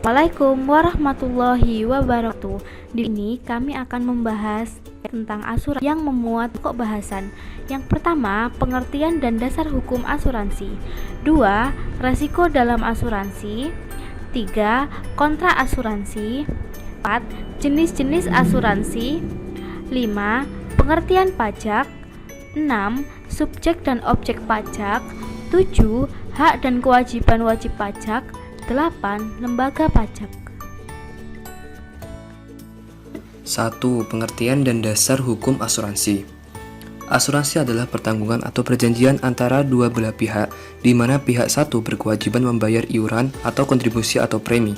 Assalamualaikum warahmatullahi wabarakatuh. Di sini kami akan membahas tentang asuransi yang memuat pokok bahasan. Yang pertama, pengertian dan dasar hukum asuransi. 2. Resiko dalam asuransi. 3. Kontrak asuransi. 4. Jenis-jenis asuransi. 5. Pengertian pajak. 6. Subjek dan objek pajak. 7. Hak dan kewajiban wajib pajak. 8. Lembaga pajak. 1. Pengertian dan dasar hukum asuransi. Asuransi adalah pertanggungan atau perjanjian antara dua belah pihak, di mana pihak satu berkewajiban membayar iuran atau kontribusi atau premi.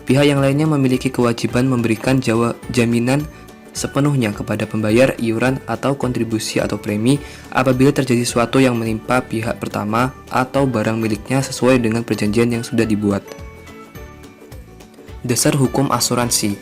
Pihak yang lainnya memiliki kewajiban memberikan jaminan sepenuhnya kepada pembayar iuran atau kontribusi atau premi apabila terjadi sesuatu yang menimpa pihak pertama atau barang miliknya sesuai dengan perjanjian yang sudah dibuat. Dasar hukum asuransi.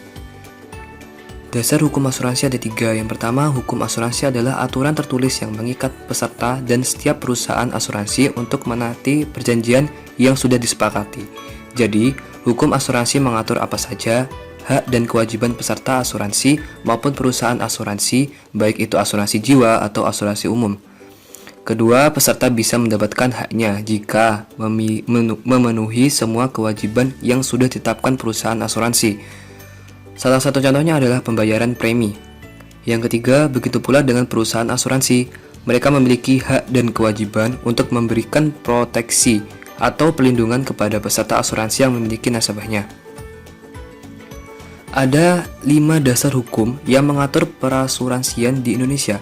Dasar hukum asuransi ada 3. Yang pertama, hukum asuransi adalah aturan tertulis yang mengikat peserta dan setiap perusahaan asuransi untuk menaati perjanjian yang sudah disepakati. Jadi, hukum asuransi mengatur apa saja hak dan kewajiban peserta asuransi maupun perusahaan asuransi, baik itu asuransi jiwa atau asuransi umum. Kedua, peserta bisa mendapatkan haknya jika memenuhi semua kewajiban yang sudah ditetapkan perusahaan asuransi. Salah satu contohnya adalah pembayaran premi. Yang ketiga, begitu pula dengan perusahaan asuransi. Mereka memiliki hak dan kewajiban untuk memberikan proteksi atau pelindungan kepada peserta asuransi yang memiliki nasabahnya. Ada 5 dasar hukum yang mengatur perasuransian di Indonesia.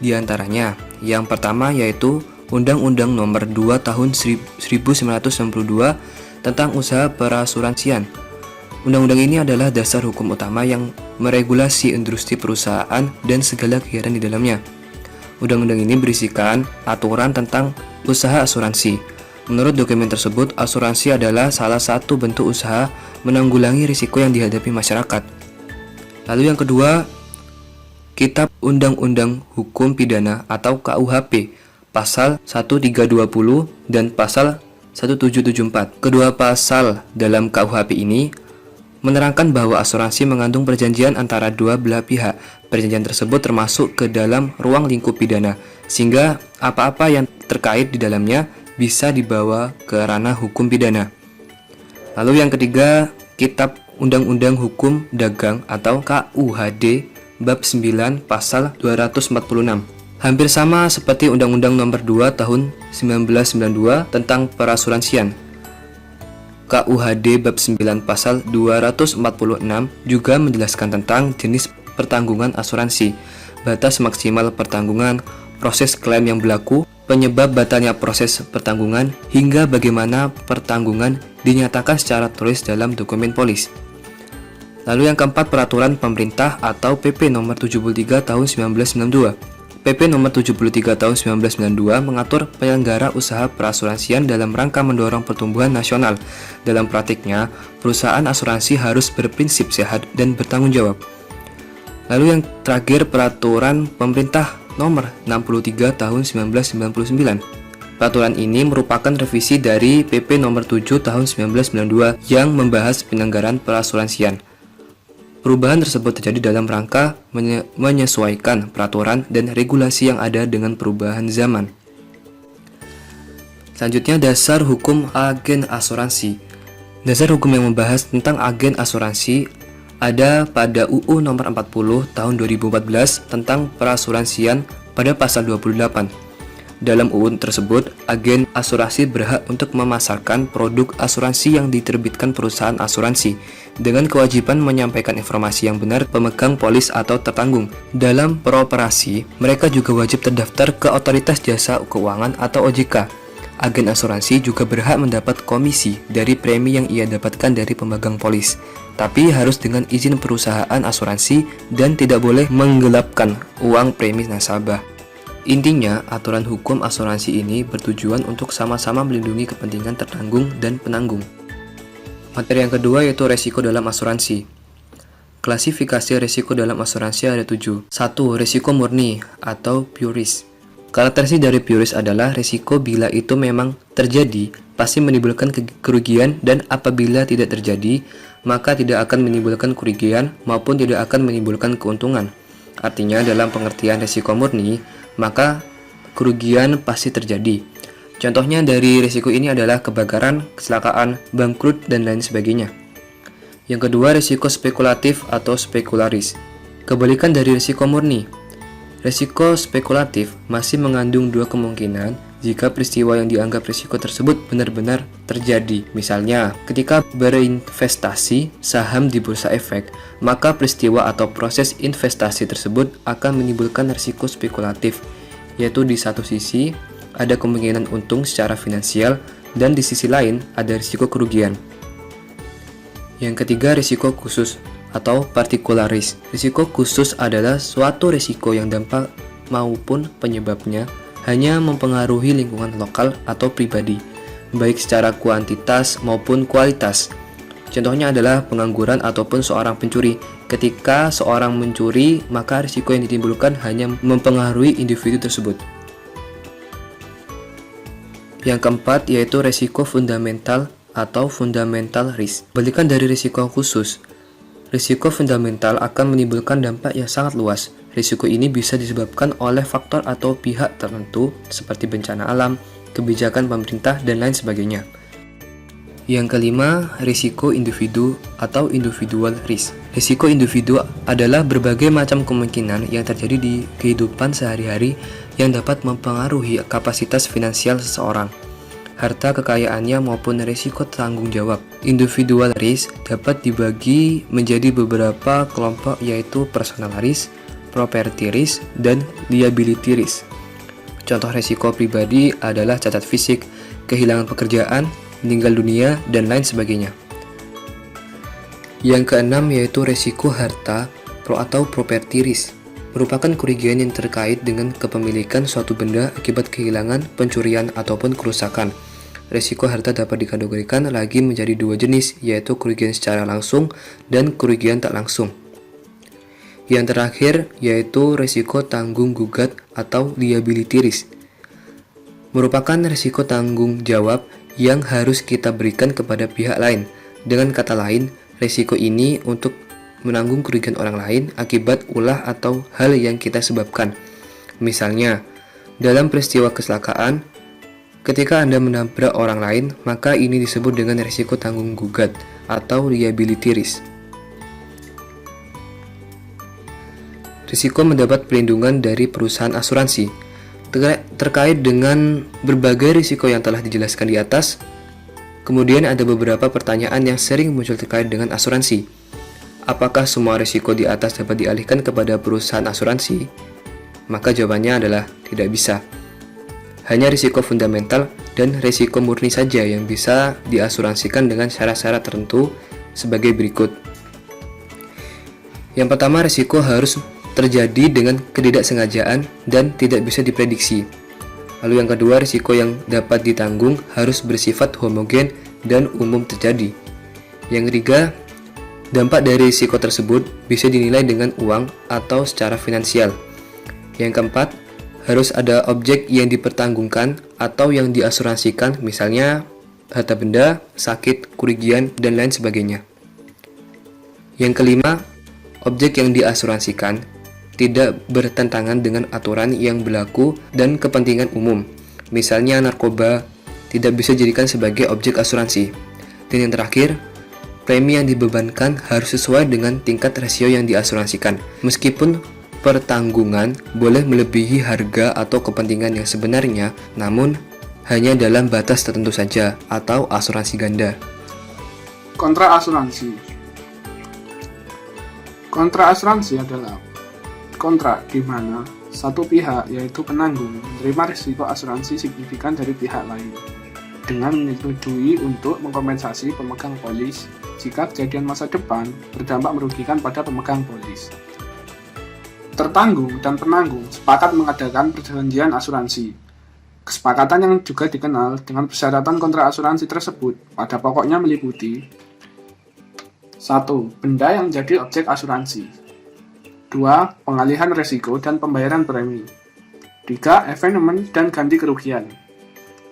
Di antaranya, yang pertama yaitu Undang-Undang Nomor 2 Tahun 1992 tentang Usaha Perasuransian. Undang-undang ini adalah dasar hukum utama yang meregulasi industri perusahaan dan segala kegiatan di dalamnya. Undang-undang ini berisikan aturan tentang usaha asuransi. Menurut dokumen tersebut, asuransi adalah salah satu bentuk usaha menanggulangi risiko yang dihadapi masyarakat. Lalu yang kedua, Kitab Undang-Undang Hukum Pidana atau KUHP, pasal 1320 dan pasal 1774. Kedua pasal dalam KUHP ini menerangkan bahwa asuransi mengandung perjanjian antara dua belah pihak. Perjanjian tersebut termasuk ke dalam ruang lingkup pidana, sehingga apa-apa yang terkait di dalamnya bisa dibawa ke ranah hukum pidana. Lalu yang ketiga, Kitab Undang-Undang Hukum Dagang atau KUHD bab 9 pasal 246. Hampir sama seperti Undang-Undang Nomor 2 Tahun 1992 tentang perasuransian. KUHD bab 9 pasal 246 juga menjelaskan tentang jenis pertanggungan asuransi, batas maksimal pertanggungan, proses klaim yang berlaku, penyebab batalnya proses pertanggungan, hingga bagaimana pertanggungan dinyatakan secara tulis dalam dokumen polis. Lalu yang keempat, peraturan pemerintah atau PP nomor 73 tahun 1992. PP nomor 73 tahun 1992 mengatur penyelenggara usaha perasuransian dalam rangka mendorong pertumbuhan nasional. Dalam praktiknya, perusahaan asuransi harus berprinsip sehat dan bertanggung jawab. Lalu yang terakhir, peraturan pemerintah nomor 63 tahun 1999. Peraturan ini merupakan revisi dari PP nomor 7 tahun 1992 yang membahas penyelenggaraan perasuransian. Perubahan tersebut terjadi dalam rangka menyesuaikan peraturan dan regulasi yang ada dengan perubahan zaman. Selanjutnya, dasar hukum agen asuransi. Dasar hukum yang membahas tentang agen asuransi ada pada UU nomor 40 tahun 2014 tentang perasuransian pada pasal 28. Dalam UU tersebut, agen asuransi berhak untuk memasarkan produk asuransi yang diterbitkan perusahaan asuransi dengan kewajiban menyampaikan informasi yang benar pemegang polis atau tertanggung. Dalam beroperasi, mereka juga wajib terdaftar ke Otoritas Jasa Keuangan atau OJK. Agen asuransi juga berhak mendapat komisi dari premi yang ia dapatkan dari pemegang polis, tapi harus dengan izin perusahaan asuransi dan tidak boleh menggelapkan uang premi nasabah. Intinya, aturan hukum asuransi ini bertujuan untuk sama-sama melindungi kepentingan tertanggung dan penanggung. Materi yang kedua yaitu resiko dalam asuransi. Klasifikasi resiko dalam asuransi ada 7. 1. Resiko murni atau pure risk. Karakteristik dari pure risk adalah resiko bila itu memang terjadi, pasti menimbulkan kerugian, dan apabila tidak terjadi, maka tidak akan menimbulkan kerugian maupun tidak akan menimbulkan keuntungan. Artinya dalam pengertian risiko murni, maka kerugian pasti terjadi. Contohnya dari risiko ini adalah kebakaran, kecelakaan, bangkrut, dan lain sebagainya. Yang kedua, risiko spekulatif atau spekularis. Kebalikan dari risiko murni. Risiko spekulatif masih mengandung dua kemungkinan jika peristiwa yang dianggap risiko tersebut benar-benar terjadi. Misalnya, ketika berinvestasi saham di bursa efek, maka peristiwa atau proses investasi tersebut akan menimbulkan risiko spekulatif, yaitu di satu sisi ada kemungkinan untung secara finansial dan di sisi lain ada risiko kerugian. Yang ketiga, risiko khusus atau partikularis. Risiko khusus adalah suatu risiko yang dampak maupun penyebabnya hanya mempengaruhi lingkungan lokal atau pribadi, baik secara kuantitas maupun kualitas. Contohnya adalah pengangguran ataupun seorang pencuri. Ketika seorang mencuri, maka risiko yang ditimbulkan hanya mempengaruhi individu tersebut. Yang keempat yaitu risiko fundamental atau fundamental risk. Balikan dari risiko khusus, risiko fundamental akan menimbulkan dampak yang sangat luas. Risiko ini bisa disebabkan oleh faktor atau pihak tertentu seperti bencana alam, kebijakan pemerintah, dan lain sebagainya. Yang kelima, risiko individu atau individual risk. Risiko individu adalah berbagai macam kemungkinan yang terjadi di kehidupan sehari-hari yang dapat mempengaruhi kapasitas finansial seseorang, harta kekayaannya maupun risiko tanggung jawab. Individual risk dapat dibagi menjadi beberapa kelompok yaitu personal risk, property risk, dan liability risk. Contoh risiko pribadi adalah cacat fisik, kehilangan pekerjaan, meninggal dunia, dan lain sebagainya. Yang keenam yaitu risiko harta atau property risk, merupakan kerugian yang terkait dengan kepemilikan suatu benda akibat kehilangan, pencurian, ataupun kerusakan. Risiko harta dapat dikategorikan lagi menjadi dua jenis, yaitu kerugian secara langsung dan kerugian tak langsung. Yang terakhir yaitu risiko tanggung gugat atau liability risk, merupakan risiko tanggung jawab yang harus kita berikan kepada pihak lain. Dengan kata lain, risiko ini untuk menanggung kerugian orang lain akibat ulah atau hal yang kita sebabkan. Misalnya, dalam peristiwa kecelakaan, ketika Anda menabrak orang lain, maka ini disebut dengan risiko tanggung gugat atau liability risk. Risiko mendapat perlindungan dari perusahaan asuransi. Terkait dengan berbagai risiko yang telah dijelaskan di atas, kemudian ada beberapa pertanyaan yang sering muncul terkait dengan asuransi. Apakah semua risiko di atas dapat dialihkan kepada perusahaan asuransi? Maka jawabannya adalah tidak bisa. Hanya risiko fundamental dan risiko murni saja yang bisa diasuransikan dengan syarat-syarat tertentu sebagai berikut. Yang pertama, risiko harus terjadi dengan ketidaksengajaan dan tidak bisa diprediksi. Lalu yang kedua, risiko yang dapat ditanggung harus bersifat homogen dan umum terjadi. Yang ketiga, dampak dari risiko tersebut bisa dinilai dengan uang atau secara finansial. Yang keempat, harus ada objek yang dipertanggungkan atau yang diasuransikan, misalnya harta benda, sakit, kerugian, dan lain sebagainya. Yang kelima, objek yang diasuransikan tidak bertentangan dengan aturan yang berlaku dan kepentingan umum. Misalnya narkoba tidak bisa dijadikan sebagai objek asuransi. Dan yang terakhir, premi yang dibebankan harus sesuai dengan tingkat rasio yang diasuransikan. Meskipun pertanggungan boleh melebihi harga atau kepentingan yang sebenarnya, namun hanya dalam batas tertentu saja atau asuransi ganda. Kontra asuransi. Kontra asuransi adalah kontrak di mana satu pihak, yaitu penanggung, menerima risiko asuransi signifikan dari pihak lain dengan menyetujui untuk mengkompensasi pemegang polis jika kejadian masa depan berdampak merugikan pada pemegang polis. Tertanggung dan penanggung sepakat mengadakan perjanjian asuransi. Kesepakatan yang juga dikenal dengan persyaratan kontrak asuransi tersebut pada pokoknya meliputi 1. Benda yang menjadi objek asuransi. 2. Pengalihan risiko dan pembayaran premi. 3. Evenement dan ganti kerugian.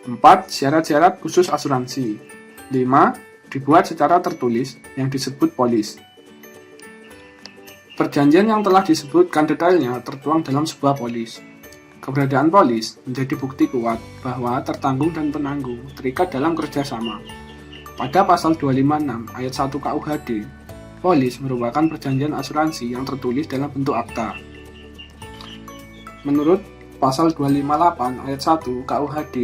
4. Syarat-syarat khusus asuransi. 5. dibuat secara tertulis yang disebut polis. Perjanjian yang telah disebutkan detailnya tertuang dalam sebuah polis. Keberadaan polis menjadi bukti kuat bahwa tertanggung dan penanggung terikat dalam kerjasama. Pada pasal 256 ayat 1 KUHD, polis merupakan perjanjian asuransi yang tertulis dalam bentuk akta. Menurut pasal 258 ayat 1 KUHD,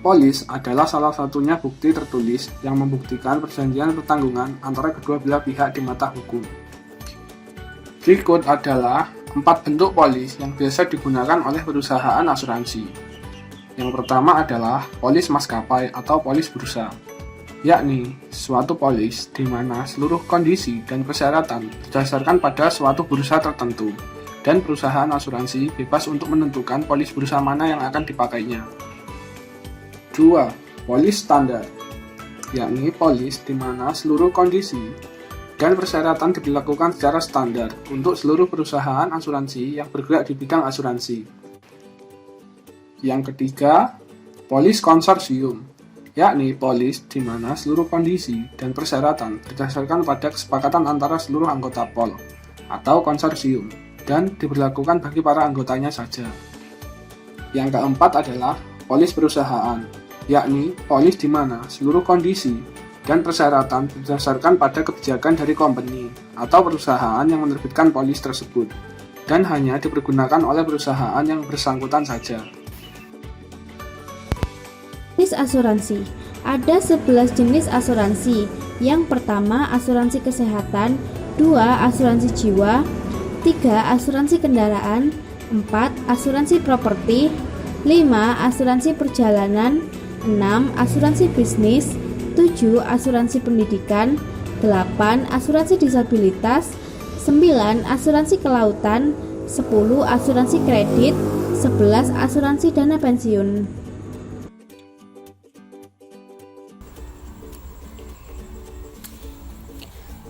polis adalah salah satunya bukti tertulis yang membuktikan perjanjian pertanggungan antara kedua belah pihak di mata hukum. Berikut adalah 4 bentuk polis yang biasa digunakan oleh perusahaan asuransi. Yang pertama adalah polis maskapai atau polis bursa, yakni suatu polis di mana seluruh kondisi dan persyaratan berdasarkan pada suatu bursa tertentu, dan perusahaan asuransi bebas untuk menentukan polis bursa mana yang akan dipakainya. 2. Polis standar, yakni polis di mana seluruh kondisi dan persyaratan diberlakukan secara standar untuk seluruh perusahaan asuransi yang bergerak di bidang asuransi. Yang ketiga, polis konsorsium, yakni polis di mana seluruh kondisi dan persyaratan berdasarkan pada kesepakatan antara seluruh anggota pol atau konsorsium dan diberlakukan bagi para anggotanya saja. Yang keempat adalah polis perusahaan, yakni polis di mana seluruh kondisi dan persyaratan berdasarkan pada kebijakan dari company atau perusahaan yang menerbitkan polis tersebut dan hanya dipergunakan oleh perusahaan yang bersangkutan saja. Jenis asuransi. Ada 11 jenis asuransi. Yang pertama, asuransi kesehatan, 2. Asuransi jiwa, 3. Asuransi kendaraan, 4. Asuransi properti, 5. Asuransi perjalanan, 6. Asuransi bisnis, 7. Asuransi pendidikan, 8. Asuransi disabilitas, 9. Asuransi kelautan, 10. Asuransi kredit, 11. Asuransi dana pensiun.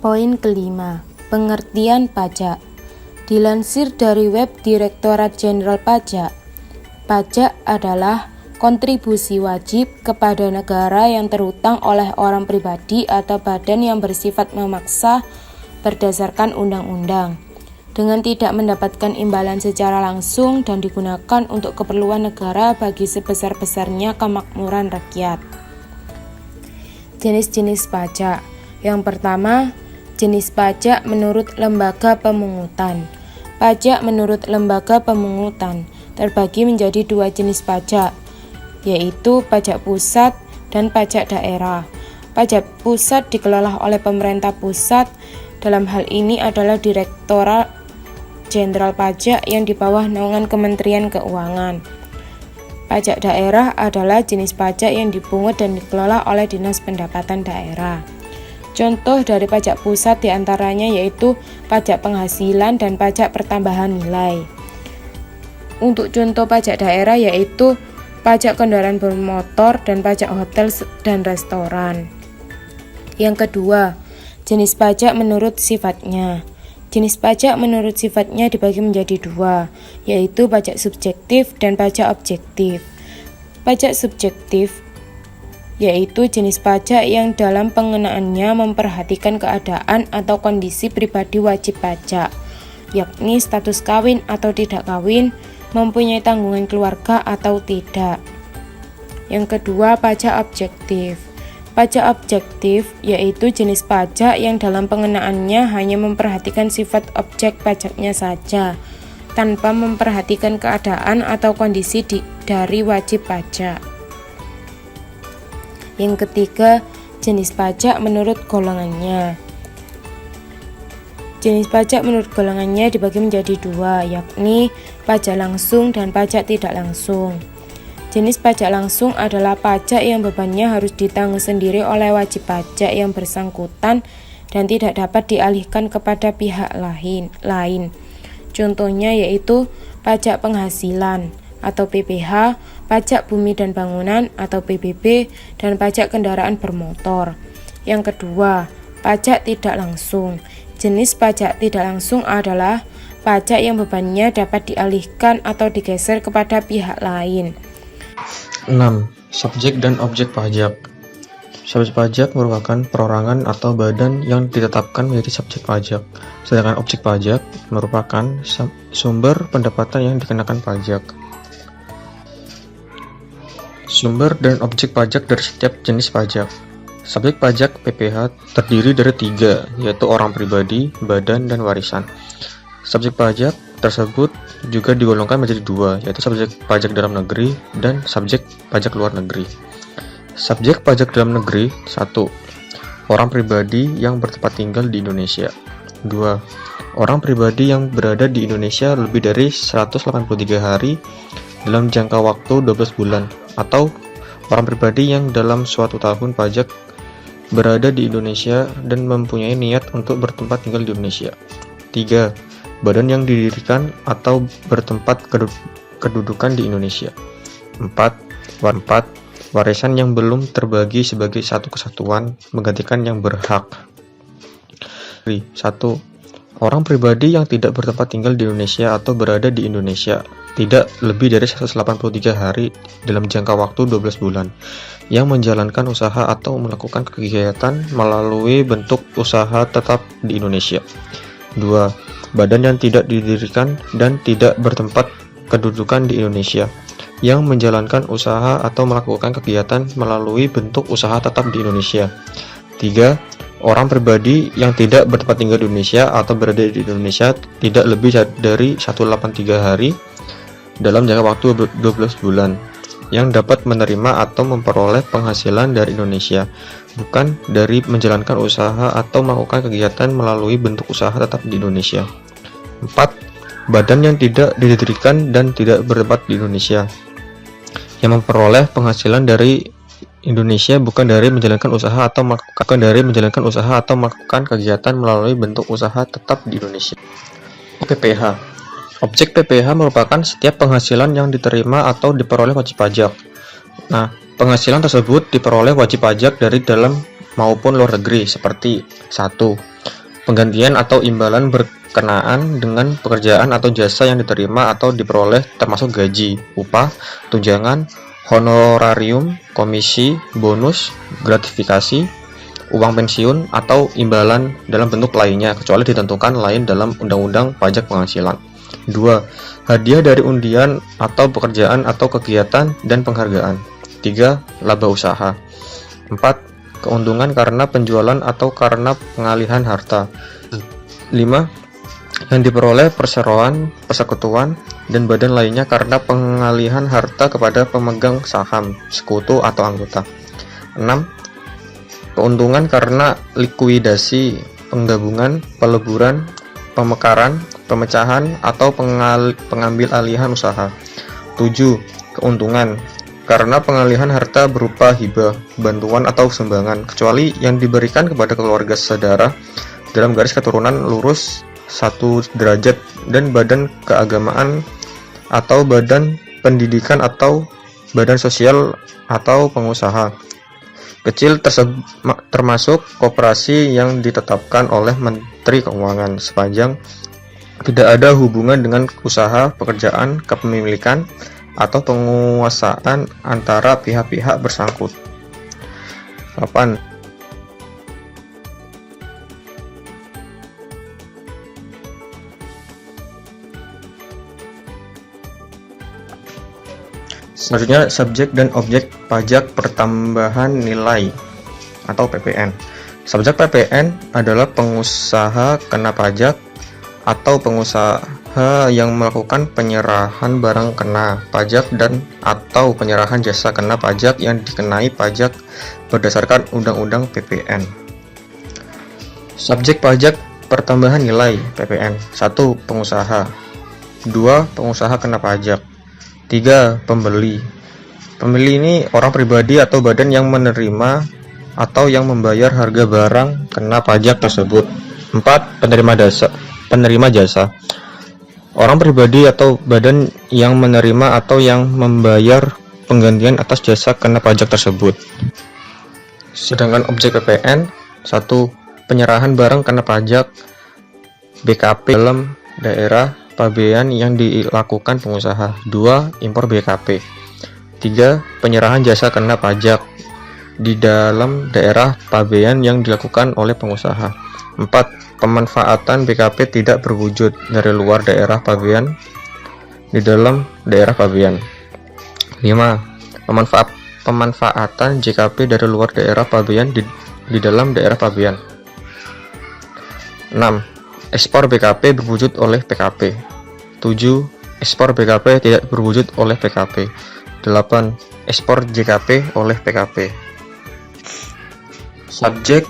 Poin kelima, pengertian pajak. Dilansir dari web Direktorat Jenderal Pajak, pajak adalah kontribusi wajib kepada negara yang terhutang oleh orang pribadi atau badan yang bersifat memaksa berdasarkan undang-undang, dengan tidak mendapatkan imbalan secara langsung dan digunakan untuk keperluan negara bagi sebesar-besarnya kemakmuran rakyat. Jenis-jenis pajak. Yang pertama, jenis pajak menurut lembaga pemungutan. Pajak menurut lembaga pemungutan terbagi menjadi 2 jenis pajak, yaitu pajak pusat dan pajak daerah. Pajak pusat dikelola oleh pemerintah pusat, dalam hal ini adalah Direktorat Jenderal Pajak yang di bawah naungan Kementerian Keuangan. Pajak daerah adalah jenis pajak yang dipungut dan dikelola oleh Dinas Pendapatan Daerah. Contoh dari pajak pusat diantaranya yaitu pajak penghasilan dan pajak pertambahan nilai. Untuk contoh pajak daerah yaitu pajak kendaraan bermotor dan pajak hotel dan restoran. Yang kedua, jenis pajak menurut sifatnya. Jenis pajak menurut sifatnya dibagi menjadi 2, yaitu pajak subjektif dan pajak objektif. Pajak subjektif yaitu jenis pajak yang dalam pengenaannya memperhatikan keadaan atau kondisi pribadi wajib pajak, yakni status kawin atau tidak kawin, mempunyai tanggungan keluarga atau tidak. Yang kedua, pajak objektif. Pajak objektif yaitu jenis pajak yang dalam pengenaannya hanya memperhatikan sifat objek pajaknya saja, tanpa memperhatikan keadaan atau kondisi dari wajib pajak. Yang ketiga, jenis pajak menurut golongannya. Jenis pajak menurut golongannya dibagi menjadi 2, yakni pajak langsung dan pajak tidak langsung. Jenis pajak langsung adalah pajak yang bebannya harus ditanggung sendiri oleh wajib pajak yang bersangkutan dan tidak dapat dialihkan kepada pihak lain. Contohnya yaitu pajak penghasilan atau PPh, pajak bumi dan bangunan atau PBB, dan pajak kendaraan bermotor. Yang kedua, pajak tidak langsung. Jenis pajak tidak langsung adalah pajak yang bebannya dapat dialihkan atau digeser kepada pihak lain. 6. Subjek dan objek pajak. Subjek pajak merupakan perorangan atau badan yang ditetapkan menjadi subjek pajak, sedangkan objek pajak merupakan sumber pendapatan yang dikenakan pajak. Sumber dan objek pajak dari setiap jenis pajak. Subjek pajak PPh terdiri dari 3, yaitu orang pribadi, badan, dan warisan. Subjek pajak tersebut juga digolongkan menjadi 2, yaitu subjek pajak dalam negeri dan subjek pajak luar negeri. Subjek pajak dalam negeri 1. Orang pribadi yang bertempat tinggal di Indonesia. 2. Orang pribadi yang berada di Indonesia lebih dari 183 hari dalam jangka waktu 12 bulan, atau orang pribadi yang dalam suatu tahun pajak berada di Indonesia dan mempunyai niat untuk bertempat tinggal di Indonesia. 3. Badan yang didirikan atau bertempat kedudukan di Indonesia. 4. Warisan yang belum terbagi sebagai satu kesatuan menggantikan yang berhak. 1. Orang pribadi yang tidak bertempat tinggal di Indonesia atau berada di Indonesia tidak lebih dari 183 hari dalam jangka waktu 12 bulan yang menjalankan usaha atau melakukan kegiatan melalui bentuk usaha tetap di Indonesia. 2. Badan yang tidak didirikan dan tidak bertempat kedudukan di Indonesia yang menjalankan usaha atau melakukan kegiatan melalui bentuk usaha tetap di Indonesia. 3. Orang pribadi yang tidak bertempat tinggal di Indonesia atau berada di Indonesia tidak lebih dari 183 hari dalam jangka waktu 12 bulan yang dapat menerima atau memperoleh penghasilan dari Indonesia, bukan dari menjalankan usaha atau melakukan kegiatan melalui bentuk usaha tetap di Indonesia. 4. Badan yang tidak didirikan dan tidak bertempat di Indonesia yang memperoleh penghasilan dari Indonesia bukan dari menjalankan usaha atau melakukan kegiatan melalui bentuk usaha tetap di Indonesia. PPh. Objek PPh merupakan setiap penghasilan yang diterima atau diperoleh wajib pajak. Nah, penghasilan tersebut diperoleh wajib pajak dari dalam maupun luar negeri seperti 1. Penggantian atau imbalan berkenaan dengan pekerjaan atau jasa yang diterima atau diperoleh termasuk gaji, upah, tunjangan, honorarium, komisi, bonus, gratifikasi, uang pensiun, atau imbalan dalam bentuk lainnya kecuali ditentukan lain dalam Undang-Undang Pajak Penghasilan. 2. Hadiah dari undian atau pekerjaan atau kegiatan dan penghargaan. 3. Laba usaha. 4. Keuntungan karena penjualan atau karena pengalihan harta. 5. Yang diperoleh perseroan, persekutuan, dan badan lainnya karena pengalihan harta kepada pemegang saham, sekutu, atau anggota. 6. Keuntungan karena likuidasi, penggabungan, peleburan, pemekaran, pemecahan, atau pengambil alihan usaha. 7. Keuntungan karena pengalihan harta berupa hibah, bantuan, atau sumbangan, kecuali yang diberikan kepada keluarga saudara dalam garis keturunan lurus 1 derajat dan badan keagamaan atau badan pendidikan atau badan sosial atau pengusaha kecil termasuk koperasi yang ditetapkan oleh Menteri Keuangan sepanjang tidak ada hubungan dengan usaha, pekerjaan, kepemilikan, atau penguasaan antara pihak-pihak bersangkut. 8. Selanjutnya, subjek dan objek pajak pertambahan nilai atau PPN. Subjek PPN adalah pengusaha kena pajak atau pengusaha yang melakukan penyerahan barang kena pajak dan atau penyerahan jasa kena pajak yang dikenai pajak berdasarkan Undang-Undang PPN. Subjek pajak pertambahan nilai PPN. 1. Pengusaha. 2. Pengusaha kena pajak. 3. Pembeli. Pembeli ini orang pribadi atau badan yang menerima atau yang membayar harga barang kena pajak tersebut. 4. Penerima jasa. Orang pribadi atau badan yang menerima atau yang membayar penggantian atas jasa kena pajak tersebut. Sedangkan objek PPN. 1. Penyerahan barang kena pajak BKP dalam daerah pabean yang dilakukan pengusaha. 2. Impor BKP. 3. Penyerahan jasa kena pajak di dalam daerah pabean yang dilakukan oleh pengusaha. 4. Pemanfaatan BKP tidak berwujud dari luar daerah pabean di dalam daerah pabean. 5. Pemanfaatan JKP dari luar daerah pabean di dalam daerah pabean. 6. Ekspor BKP berwujud oleh PKP. 7. Ekspor BKP tidak berwujud oleh PKP. 8. Ekspor JKP oleh PKP. Subjek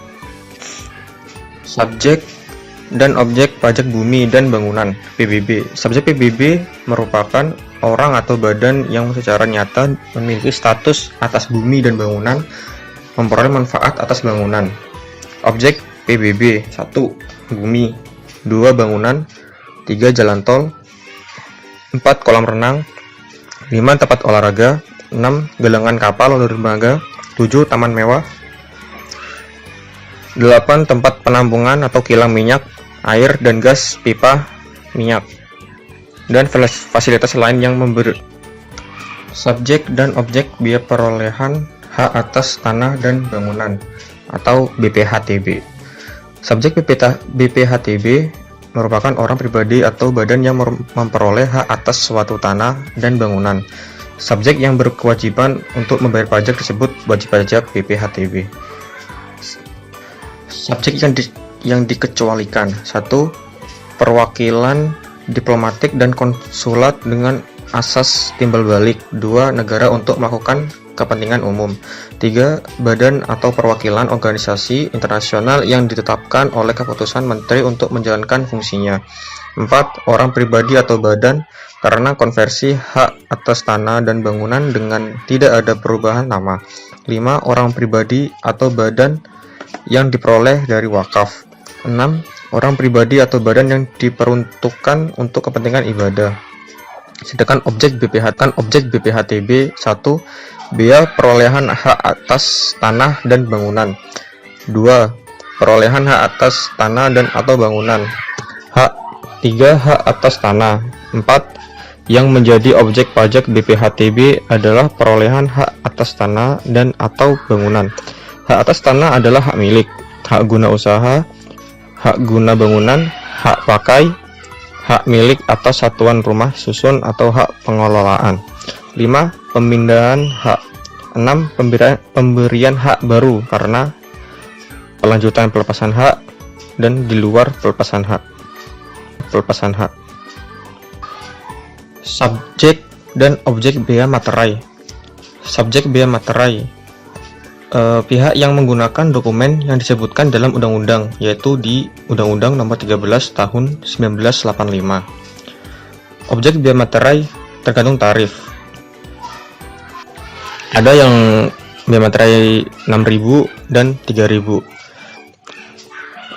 dan objek pajak bumi dan bangunan (PBB). Subjek PBB merupakan orang atau badan yang secara nyata memiliki status atas bumi dan bangunan, memperoleh manfaat atas bangunan. Objek PBB: 1. Bumi, 2. Bangunan, 3. Jalan tol, 4. Kolam renang, 5. Tempat olahraga, 6. Galangan kapal atau dermaga, 7. Taman mewah, 8. Tempat penampungan atau kilang minyak, air dan gas pipa minyak, dan fasilitas lain yang memberi. Subjek dan objek biaya perolehan hak atas tanah dan bangunan atau BPHTB. Subjek BPHTB merupakan orang pribadi atau badan yang memperoleh hak atas suatu tanah dan bangunan. Subjek yang berkewajiban untuk membayar pajak disebut wajib pajak BPHTB. Subjek yang dikecualikan: 1. Perwakilan diplomatik dan konsulat dengan asas timbal balik. 2. Negara untuk melakukan kepentingan umum. 3. Badan atau perwakilan organisasi internasional yang ditetapkan oleh keputusan menteri untuk menjalankan fungsinya. 4. Orang pribadi atau badan karena konversi hak atas tanah dan bangunan dengan tidak ada perubahan nama. 5. Orang pribadi atau badan yang diperoleh dari wakaf. 6. Orang pribadi atau badan yang diperuntukkan untuk kepentingan ibadah. Sedangkan objek BPHTB: 1. Biaya perolehan hak atas tanah dan bangunan. 2. Perolehan hak atas tanah dan atau bangunan. 3. Hak atas tanah. 4. Yang menjadi objek pajak BPHTB adalah perolehan hak atas tanah dan atau bangunan. Hak atas tanah adalah hak milik, hak guna usaha, hak guna bangunan, hak pakai, hak milik atas satuan rumah susun atau hak pengelolaan. 5. Pemindahan hak. 6. Pemberian hak baru karena pelanjutan pelepasan hak dan di luar pelepasan hak. Subjek dan objek bea materai. Subjek bea materai: pihak yang menggunakan dokumen yang disebutkan dalam undang-undang, yaitu di Undang-Undang Nomor 13 Tahun 1985. Objek bea materai tergantung tarif. Ada yang bea materai 6.000 dan 3.000.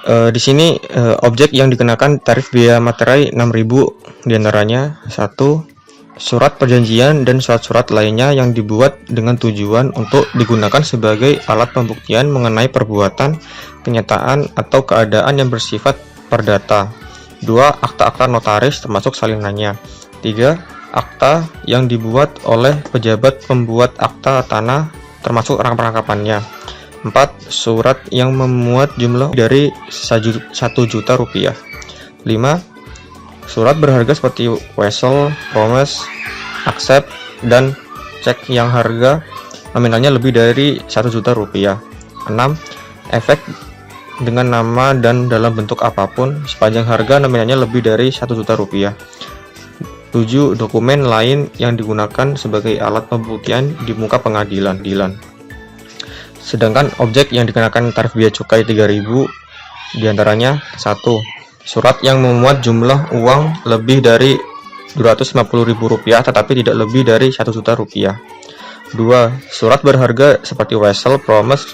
Di sini objek yang dikenakan tarif bea materai 6.000 diantaranya: 1. Surat perjanjian dan surat-surat lainnya yang dibuat dengan tujuan untuk digunakan sebagai alat pembuktian mengenai perbuatan, kenyataan, atau keadaan yang bersifat perdata. 2. Akta-akta notaris termasuk salinannya. 3. Akta yang dibuat oleh pejabat pembuat akta tanah termasuk rangkap-rangkapannya. 4. Surat yang memuat jumlah dari 1 juta rupiah. 5. Surat berharga seperti wesel, promise, accept, dan cek yang harga nominalnya lebih dari 1 juta rupiah. 6. Efek dengan nama dan dalam bentuk apapun sepanjang harga nominalnya lebih dari 1 juta rupiah. 7. Dokumen lain yang digunakan sebagai alat pembuktian di muka pengadilan. Sedangkan objek yang dikenakan tarif bea cukai 3.000 diantaranya: 1. Surat yang memuat jumlah uang lebih dari Rp250.000 tetapi tidak lebih dari 1 juta rupiah. 2. Surat berharga seperti wesel, promise,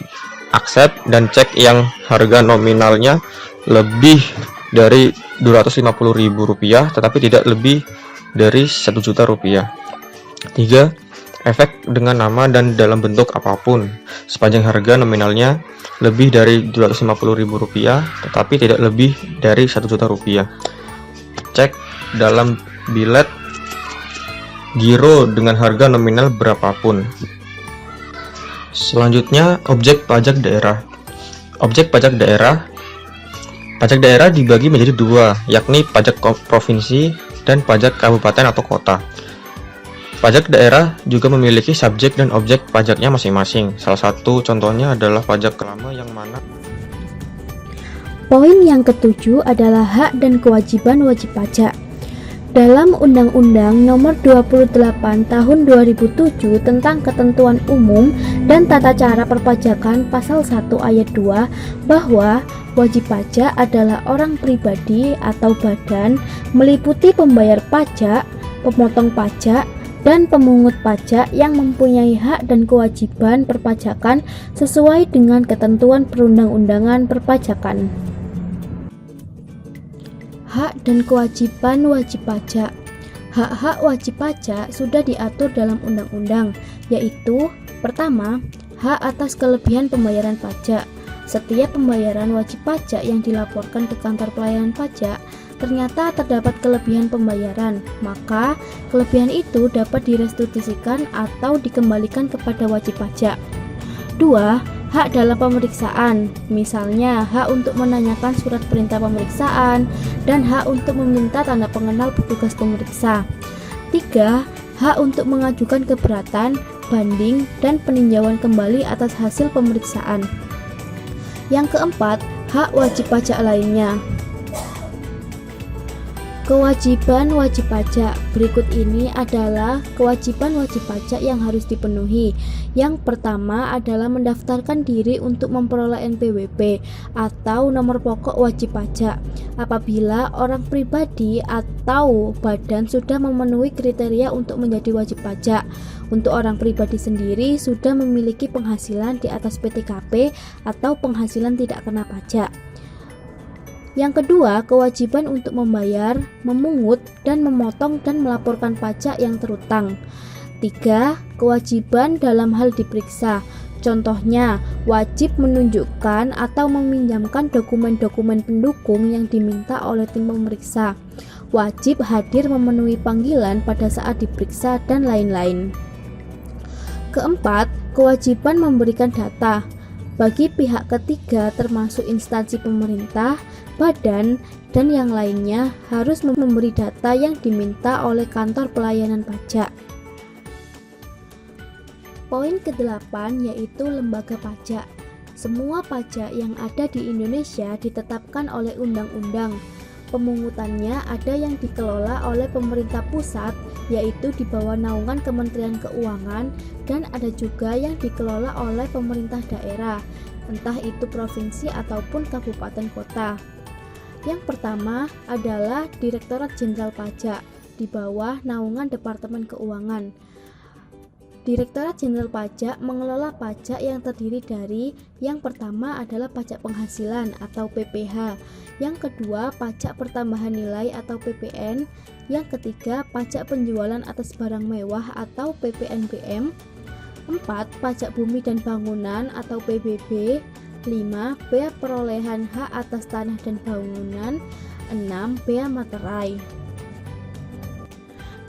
accept, dan cek yang harga nominalnya lebih dari Rp250.000 tetapi tidak lebih dari 1 juta rupiah. 3. Efek dengan nama dan dalam bentuk apapun sepanjang harga nominalnya lebih dari Rp250.000 tetapi tidak lebih dari 1 juta rupiah. Cek dalam bilet giro dengan harga nominal berapapun. Selanjutnya, objek pajak daerah. Objek pajak daerah dibagi menjadi dua, yakni pajak provinsi dan pajak kabupaten atau kota. Pajak daerah juga memiliki subjek dan objek pajaknya masing-masing. Salah satu contohnya adalah pajak kelama yang mana. Poin yang ketujuh adalah hak dan kewajiban wajib pajak. Dalam Undang-Undang Nomor 28 Tahun 2007 tentang Ketentuan Umum dan Tata Cara Perpajakan Pasal 1 Ayat 2 bahwa wajib pajak adalah orang pribadi atau badan meliputi pembayar pajak, pemotong pajak, dan pemungut pajak yang mempunyai hak dan kewajiban perpajakan sesuai dengan ketentuan perundang-undangan perpajakan. Hak dan kewajiban wajib pajak. Hak-hak wajib pajak sudah diatur dalam undang-undang, yaitu pertama, hak atas kelebihan pembayaran pajak. Setiap pembayaran wajib pajak yang dilaporkan ke kantor pelayanan pajak ternyata terdapat kelebihan pembayaran, maka kelebihan itu dapat direstitusikan atau dikembalikan kepada wajib pajak. 2. Hak dalam pemeriksaan, misalnya hak untuk menanyakan surat perintah pemeriksaan dan hak untuk meminta tanda pengenal petugas pemeriksa. 3. Hak untuk mengajukan keberatan, banding, dan peninjauan kembali atas hasil pemeriksaan. Yang keempat, hak wajib pajak lainnya. Kewajiban wajib pajak. Berikut ini adalah kewajiban wajib pajak yang harus dipenuhi. Yang pertama adalah mendaftarkan diri untuk memperoleh NPWP atau nomor pokok wajib pajak apabila orang pribadi atau badan sudah memenuhi kriteria untuk menjadi wajib pajak. Untuk orang pribadi sendiri sudah memiliki penghasilan di atas PTKP atau penghasilan tidak kena pajak. Yang kedua, kewajiban untuk membayar, memungut, dan memotong dan melaporkan pajak yang terutang. 3. Kewajiban dalam hal diperiksa. Contohnya, wajib menunjukkan atau meminjamkan dokumen-dokumen pendukung yang diminta oleh tim pemeriksa. Wajib hadir memenuhi panggilan pada saat diperiksa dan lain-lain. Keempat, kewajiban memberikan data. Bagi pihak ketiga termasuk instansi pemerintah, badan, dan yang lainnya harus memberi data yang diminta oleh kantor pelayanan pajak. Poin ke-8 yaitu lembaga pajak. Semua pajak yang ada di Indonesia ditetapkan oleh undang-undang. Pemungutannya ada yang dikelola oleh pemerintah pusat, yaitu di bawah naungan Kementerian Keuangan, dan ada juga yang dikelola oleh pemerintah daerah, entah itu provinsi ataupun kabupaten kota. Yang pertama adalah Direktorat Jenderal Pajak di bawah naungan Departemen Keuangan. Direktorat Jenderal Pajak mengelola pajak yang terdiri dari yang pertama adalah pajak penghasilan atau PPH, yang kedua pajak pertambahan nilai atau PPN, yang ketiga pajak penjualan atas barang mewah atau PPNBM, 4. Pajak bumi dan bangunan atau PBB, 5. Bea perolehan hak atas tanah dan bangunan, 6. Bea materai.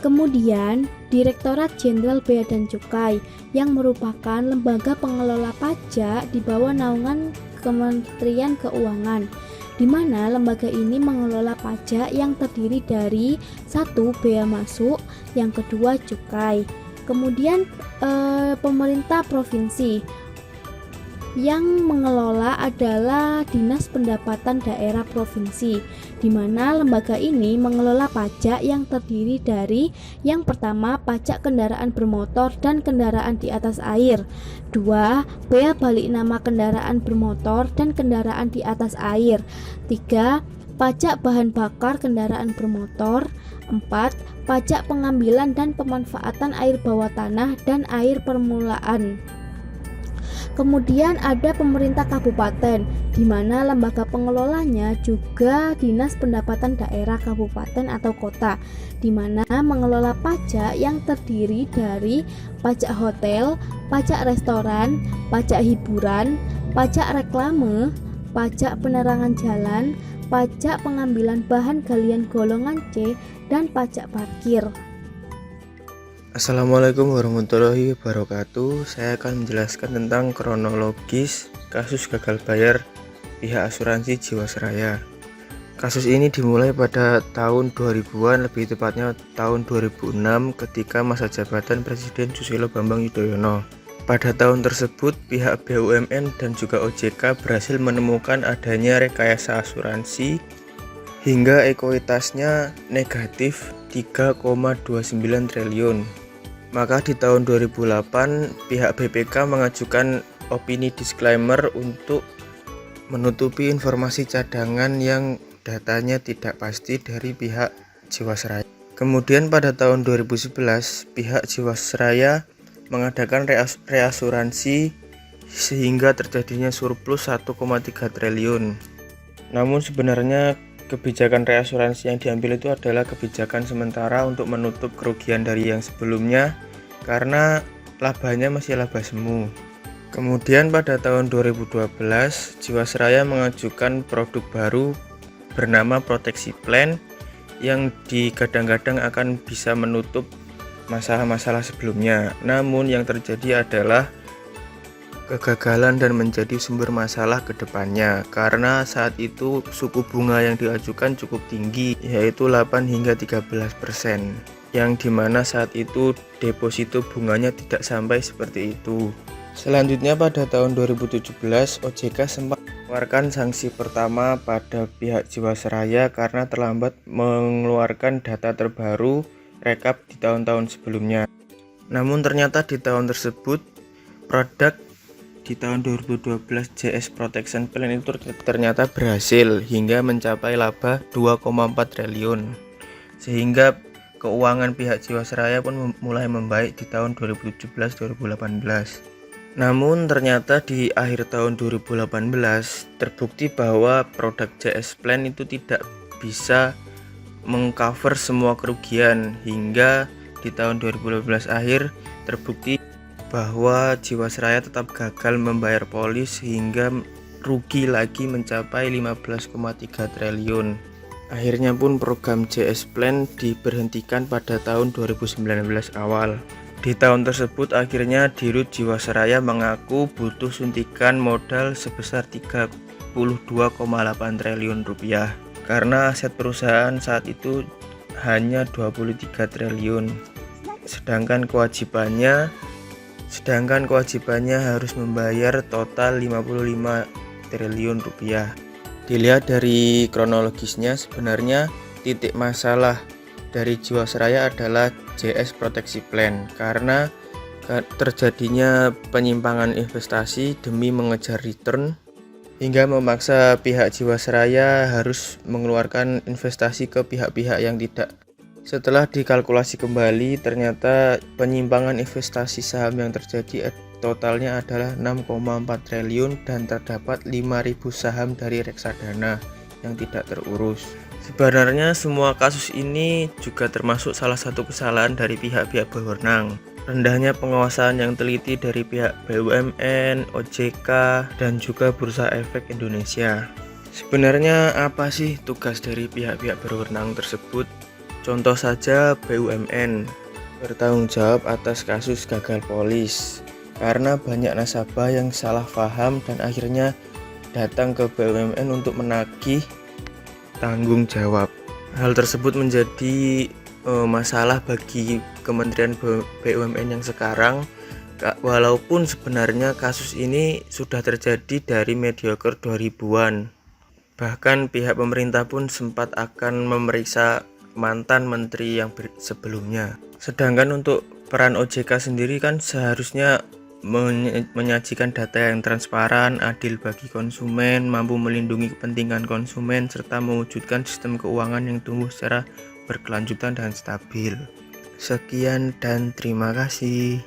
Kemudian, Direktorat Jenderal Bea dan Cukai yang merupakan lembaga pengelola pajak di bawah naungan Kementerian Keuangan, di mana lembaga ini mengelola pajak yang terdiri dari 1. Bea masuk, yang kedua cukai. Kemudian pemerintah provinsi yang mengelola adalah Dinas Pendapatan Daerah Provinsi, di mana lembaga ini mengelola pajak yang terdiri dari yang pertama pajak kendaraan bermotor dan kendaraan di atas air, 2. Bea balik nama kendaraan bermotor dan kendaraan di atas air, 3. Pajak bahan bakar kendaraan bermotor, 4. Pajak pengambilan dan pemanfaatan air bawah tanah dan air permulaan. Kemudian ada pemerintah kabupaten, di mana lembaga pengelolanya juga Dinas Pendapatan Daerah Kabupaten atau Kota, di mana mengelola pajak yang terdiri dari pajak hotel, pajak restoran, pajak hiburan, pajak reklame, pajak penerangan jalan, pajak pengambilan bahan galian golongan C, dan pajak parkir. Assalamualaikum warahmatullahi wabarakatuh. Saya akan menjelaskan tentang kronologis kasus gagal bayar pihak asuransi Jiwasraya. Kasus ini dimulai pada tahun 2000-an, lebih tepatnya tahun 2006 ketika masa jabatan Presiden Susilo Bambang Yudhoyono. Pada tahun tersebut, pihak BUMN dan juga OJK berhasil menemukan adanya rekayasa asuransi hingga ekuitasnya negatif 3,29 triliun. Maka di tahun 2008 pihak BPK mengajukan opini disclaimer untuk menutupi informasi cadangan yang datanya tidak pasti dari pihak Jiwasraya. Kemudian pada tahun 2011 pihak Jiwasraya mengadakan reasuransi sehingga terjadinya surplus 1,3 triliun. Namun sebenarnya kebijakan reasuransi yang diambil itu adalah kebijakan sementara untuk menutup kerugian dari yang sebelumnya karena labanya masih laba semu. Kemudian pada tahun 2012 Jiwasraya mengajukan produk baru bernama Proteksi Plan yang digadang-gadang akan bisa menutup masalah-masalah sebelumnya. Namun yang terjadi adalah kegagalan dan menjadi sumber masalah ke depannya karena saat itu suku bunga yang diajukan cukup tinggi, yaitu 8 hingga 13%, yang dimana saat itu deposito bunganya tidak sampai seperti itu. Selanjutnya pada tahun 2017 OJK sempat mengeluarkan sanksi pertama pada pihak Jiwasraya karena terlambat mengeluarkan data terbaru rekap di tahun-tahun sebelumnya. Namun ternyata di tahun tersebut produk di tahun 2012 JS Protection Plan itu ternyata berhasil hingga mencapai laba 2,4 triliun, sehingga keuangan pihak Jiwasraya pun mulai membaik di tahun 2017-2018. Namun ternyata di akhir tahun 2018 terbukti bahwa produk JS Plan itu tidak bisa mengcover semua kerugian, hingga di tahun 2018 akhir terbukti bahwa Jiwasraya tetap gagal membayar polis hingga rugi lagi mencapai 15,3 triliun. Akhirnya pun program JS Plan diberhentikan pada tahun 2019 awal. Di tahun tersebut akhirnya Dirut Jiwasraya mengaku butuh suntikan modal sebesar 32,8 triliun rupiah karena aset perusahaan saat itu hanya 23 triliun. Sedangkan kewajibannya harus membayar total 55 triliun rupiah. Dilihat dari kronologisnya, sebenarnya titik masalah dari Jiwasraya adalah JS Proteksi Plan karena terjadinya penyimpangan investasi demi mengejar return hingga memaksa pihak Jiwasraya harus mengeluarkan investasi ke pihak-pihak yang tidak. Setelah dikalkulasi kembali, ternyata penyimpangan investasi saham yang terjadi totalnya adalah 6,4 triliun dan terdapat 5.000 saham dari reksadana yang tidak terurus. Sebenarnya semua kasus ini juga termasuk salah satu kesalahan dari pihak-pihak berwenang. Rendahnya pengawasan yang teliti dari pihak BUMN, OJK, dan juga Bursa Efek Indonesia. Sebenarnya apa sih tugas dari pihak-pihak berwenang tersebut? Contoh saja BUMN bertanggung jawab atas kasus gagal polis karena banyak nasabah yang salah paham dan akhirnya datang ke BUMN untuk menagih tanggung jawab. Hal tersebut menjadi masalah bagi Kementerian BUMN yang sekarang, walaupun sebenarnya kasus ini sudah terjadi dari mediocre 2000-an. Bahkan pihak pemerintah pun sempat akan memeriksa mantan menteri yang sebelumnya. Sedangkan untuk peran OJK sendiri kan seharusnya menyajikan data yang transparan, adil bagi konsumen, mampu melindungi kepentingan konsumen, serta mewujudkan sistem keuangan yang tumbuh secara berkelanjutan dan stabil. Sekian dan terima kasih.